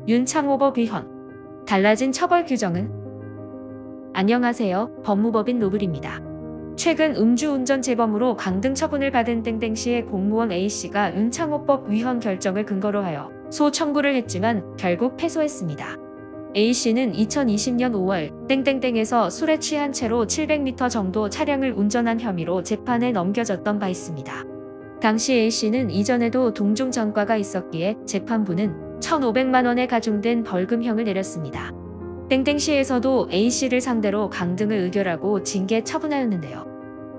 윤창호법 위헌. 달라진 처벌 규정은? 안녕하세요. 법무법인 로블입니다. 최근 음주운전 재범으로 강등 처분을 받은 땡땡시의 공무원 A씨가 윤창호법 위헌 결정을 근거로 하여 소청구를 했지만 결국 패소했습니다. A씨는 2020년 5월 땡땡땡에서 술에 취한 채로 700m 정도 차량을 운전한 혐의로 재판에 넘겨졌던 바 있습니다. 당시 A씨는 이전에도 동종 전과가 있었기에 재판부는 1,500만 원에 가중된 벌금형을 내렸습니다. 땡땡시에서도 A씨를 상대로 강등을 의결하고 징계 처분하였는데요.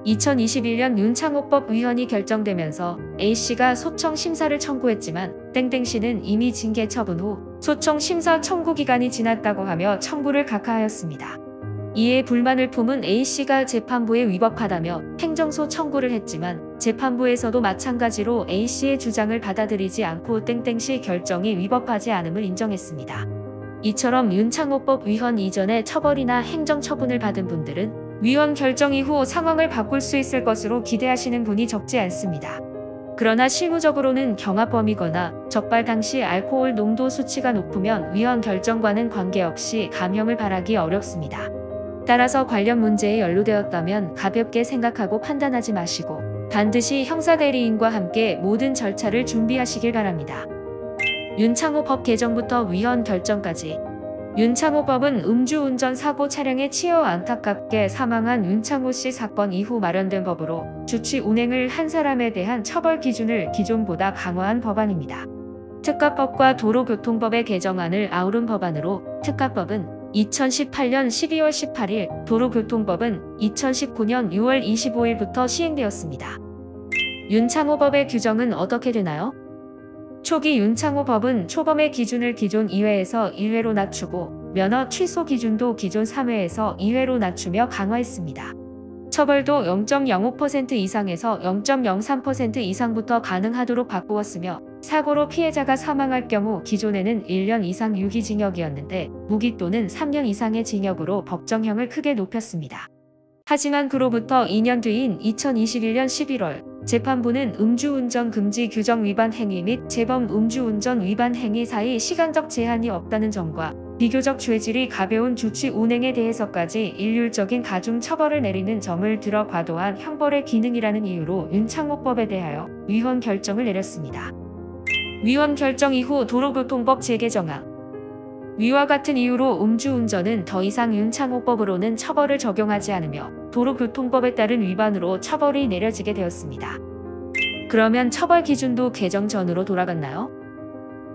2021년 윤창호법 위헌이 결정되면서 A씨가 소청 심사를 청구했지만 땡땡시는 이미 징계 처분 후 소청 심사 청구 기간이 지났다고 하며 청구를 각하하였습니다. 이에 불만을 품은 A씨가 재판부에 위법하다며 행정소 청구를 했지만 재판부에서도 마찬가지로 A씨의 주장을 받아들이지 않고 땡땡시 결정이 위법하지 않음을 인정했습니다. 이처럼 윤창호법 위헌 이전에 처벌이나 행정처분을 받은 분들은 위헌 결정 이후 상황을 바꿀 수 있을 것으로 기대하시는 분이 적지 않습니다. 그러나 실무적으로는 경합범이거나 적발 당시 알코올 농도 수치가 높으면 위헌 결정과는 관계없이 감형을 바라기 어렵습니다. 따라서 관련 문제에 연루되었다면 가볍게 생각하고 판단하지 마시고 반드시 형사대리인과 함께 모든 절차를 준비하시길 바랍니다. 윤창호법 개정부터 위헌 결정까지. 윤창호법은 음주운전 사고 차량에 치여 안타깝게 사망한 윤창호씨 사건 이후 마련된 법으로 주치 운행을 한 사람에 대한 처벌 기준을 기존보다 강화한 법안입니다. 특가법과 도로교통법의 개정안을 아우른 법안으로 특가법은 2018년 12월 18일, 도로교통법은 2019년 6월 25일부터 시행되었습니다. 윤창호법의 규정은 어떻게 되나요? 초기 윤창호법은 초범의 기준을 기존 2회에서 1회로 낮추고 면허 취소 기준도 기존 3회에서 2회로 낮추며 강화했습니다. 처벌도 0.05% 이상에서 0.03% 이상부터 가능하도록 바꾸었으며 사고로 피해자가 사망할 경우 기존에는 1년 이상 유기징역이었는데 무기 또는 3년 이상의 징역으로 법정형을 크게 높였습니다. 하지만 그로부터 2년 뒤인 2021년 11월 재판부는 음주운전 금지 규정 위반 행위 및 재범 음주운전 위반 행위 사이 시간적 제한이 없다는 점과 비교적 죄질이 가벼운 주치 운행에 대해서까지 일률적인 가중 처벌을 내리는 점을 들어 과도한 형벌의 기능이라는 이유로 윤창호법에 대하여 위헌 결정을 내렸습니다. 위헌 결정 이후 도로교통법 재개정안. 위와 같은 이유로 음주운전은 더 이상 윤창호법으로는 처벌을 적용하지 않으며 도로교통법에 따른 위반으로 처벌이 내려지게 되었습니다. 그러면 처벌 기준도 개정 전으로 돌아갔나요?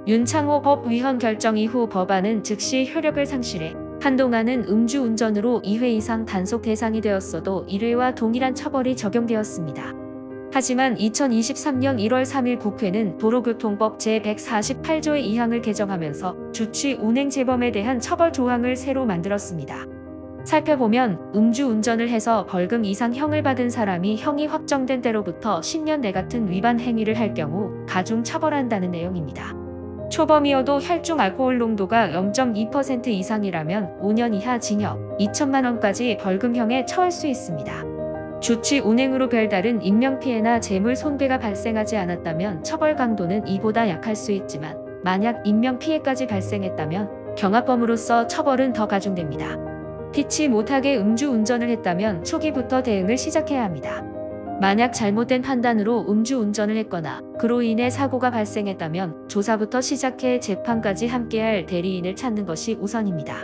윤창호법 위헌 결정 이후 법안은 즉시 효력을 상실해 한동안은 음주운전으로 2회 이상 단속 대상이 되었어도 1회와 동일한 처벌이 적용되었습니다. 하지만 2023년 1월 3일 국회는 도로교통법 제148조의 2항을 개정하면서 주치 운행 재범에 대한 처벌 조항을 새로 만들었습니다. 살펴보면 음주운전을 해서 벌금 이상 형을 받은 사람이 형이 확정된 때로부터 10년 내 같은 위반 행위를 할 경우 가중 처벌한다는 내용입니다. 초범이어도 혈중 알코올 농도가 0.2% 이상이라면 5년 이하 징역, 2천만 원까지 벌금형에 처할 수 있습니다. 주치 운행으로 별다른 인명피해나 재물 손괴가 발생하지 않았다면 처벌 강도는 이보다 약할 수 있지만 만약 인명피해까지 발생했다면 경합범으로서 처벌은 더 가중됩니다. 피치 못하게 음주운전을 했다면 초기부터 대응을 시작해야 합니다. 만약 잘못된 판단으로 음주운전을 했거나 그로 인해 사고가 발생했다면 조사부터 시작해 재판까지 함께할 대리인을 찾는 것이 우선입니다.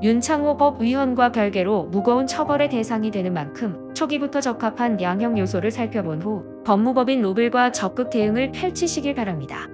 윤창호법 위헌과 별개로 무거운 처벌의 대상이 되는 만큼 초기부터 적합한 양형 요소를 살펴본 후 법무법인 로블과 적극 대응을 펼치시길 바랍니다.